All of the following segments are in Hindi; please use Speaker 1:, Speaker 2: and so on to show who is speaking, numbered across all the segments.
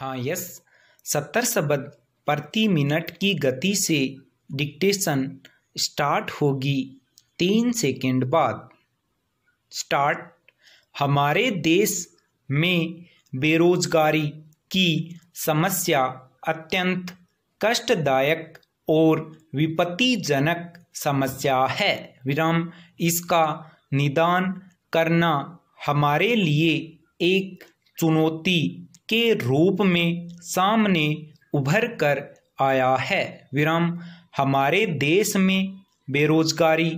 Speaker 1: हाँ यस 70 शब्द प्रति मिनट की गति से डिक्टेशन स्टार्ट होगी 3 सेकंड बाद। स्टार्ट। हमारे देश में बेरोजगारी की समस्या अत्यंत कष्टदायक और विपत्तिजनक समस्या है। विराम। इसका निदान करना हमारे लिए एक चुनौती के रूप में सामने उभर कर आया है। विराम। हमारे देश में बेरोजगारी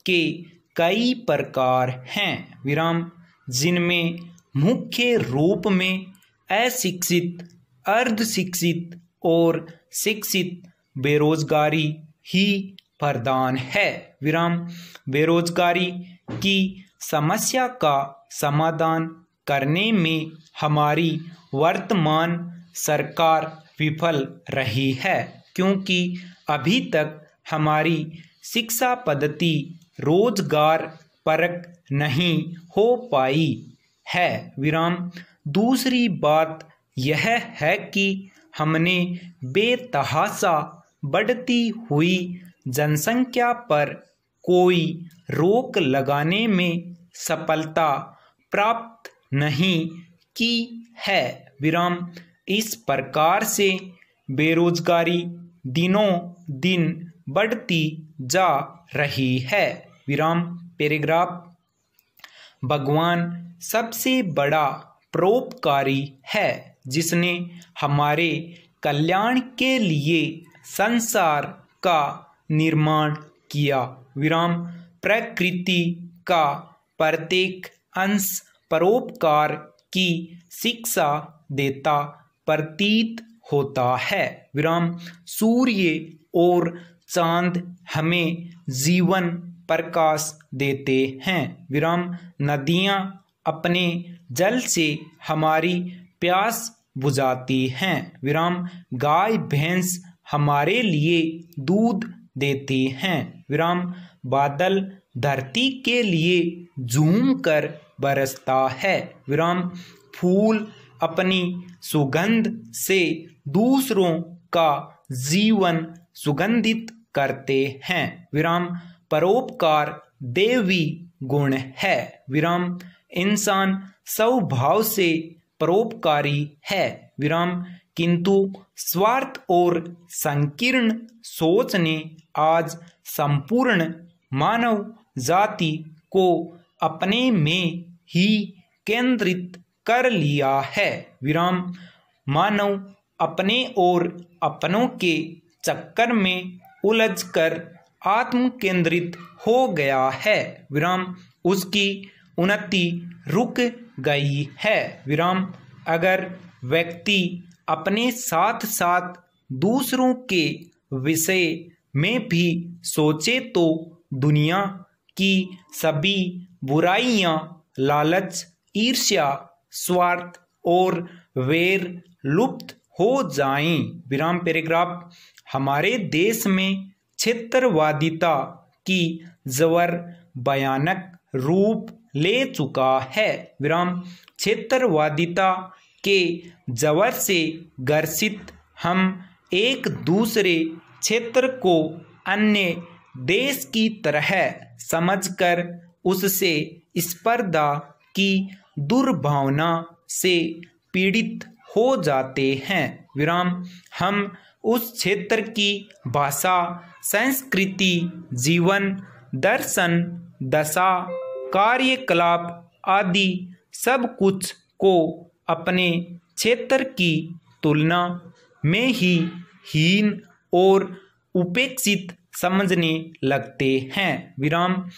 Speaker 1: के कई प्रकार हैं। विराम। जिनमें मुख्य रूप में अशिक्षित, अर्धशिक्षित और शिक्षित बेरोजगारी ही प्रधान है। विराम। बेरोजगारी की समस्या का समाधान करने में हमारी वर्तमान सरकार विफल रही है, क्योंकि अभी तक हमारी शिक्षा पद्धति रोजगार परक नहीं हो पाई है। विराम। दूसरी बात यह है कि हमने बेतहाशा बढ़ती हुई जनसंख्या पर कोई रोक लगाने में सफलता प्राप्त नहीं की है। विराम। इस प्रकार से बेरोजगारी दिनों दिन बढ़ती जा रही है। विराम। पैराग्राफ। भगवान सबसे बड़ा परोपकारी है, जिसने हमारे कल्याण के लिए संसार का निर्माण किया। विराम। प्रकृति का प्रत्येक अंश परोपकार की शिक्षा देता प्रतीत होता है। विराम। सूर्य और चांद हमें जीवन प्रकाश देते हैं। विराम। नदियाँ अपने जल से हमारी प्यास बुझाती हैं। विराम। गाय भैंस हमारे लिए दूध देती हैं। विराम। बादल धरती के लिए झूम कर बरसता है। विराम। फूल अपनी सुगंध से दूसरों का जीवन सुगंधित करते हैं। विराम। परोपकार दैवी गुण है। विराम। इंसान स्वभाव से परोपकारी है। विराम। किंतु स्वार्थ और संकीर्ण सोच ने आज संपूर्ण मानव जाति को अपने में ही केंद्रित कर लिया है। विराम। मानव अपने और अपनों के चक्कर में उलझकर आत्म केंद्रित हो गया है। विराम। उसकी उन्नति रुक गई है। विराम। अगर व्यक्ति अपने साथ साथ दूसरों के विषय में भी सोचे तो दुनिया की सभी बुराइयां, लालच, ईर्ष्या, स्वार्थ और वैर लुप्त हो जाएं। विराम। पैराग्राफ। हमारे देश में क्षेत्रवादिता की जबर भयानक रूप ले चुका है। विराम। क्षेत्रवादिता के जबर से ग्रसित हम एक दूसरे क्षेत्र को अन्य देश की तरह समझकर उससे स्पर्धा की दुर्भावना से पीड़ित हो जाते हैं। विराम। हम उस क्षेत्र की भाषा, संस्कृति, जीवन दर्शन, दशा, कार्यकलाप आदि सब कुछ को अपने क्षेत्र की तुलना में ही हीन और उपेक्षित समझने लगते हैं। विराम।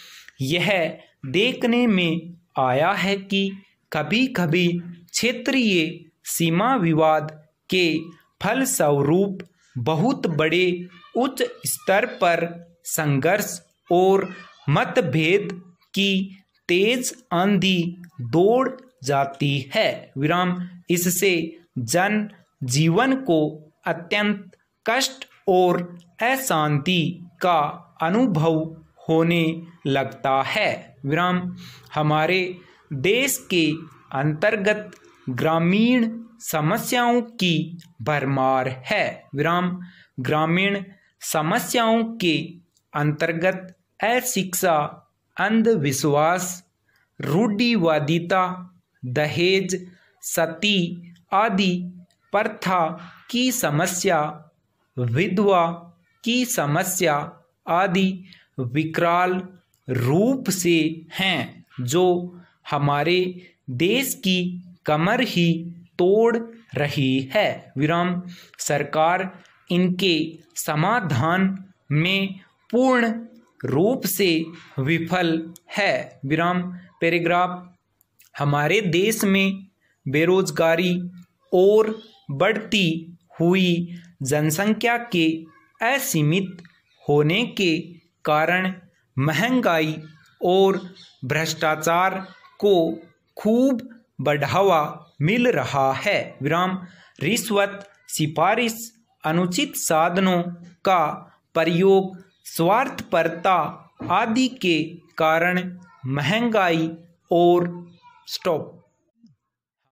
Speaker 1: यह देखने में आया है कि कभी कभी क्षेत्रीय सीमा विवाद के फलस्वरूप बहुत बड़े उच्च स्तर पर संघर्ष और मतभेद की तेज आंधी दौड़ जाती है। विराम। इससे जन जीवन को अत्यंत कष्ट और अशांति का अनुभव होने लगता है। विराम। हमारे देश के अंतर्गत ग्रामीण समस्याओं की भरमार है। विराम। ग्रामीण समस्याओं के अंतर्गत अशिक्षा, अंधविश्वास, रूढ़िवादिता, दहेज, सती आदि प्रथा की समस्या, विधवा की समस्या आदि विकराल रूप से हैं, जो हमारे देश की कमर ही तोड़ रही है। विराम। सरकार इनके समाधान में पूर्ण रूप से विफल है। विराम। पैराग्राफ। हमारे देश में बेरोजगारी और बढ़ती हुई जनसंख्या के असीमित होने के कारण महंगाई और भ्रष्टाचार को खूब बढ़ावा मिल रहा है। विराम। रिश्वत, सिफारिश, अनुचित साधनों का प्रयोग, स्वार्थपरता आदि के कारण महंगाई और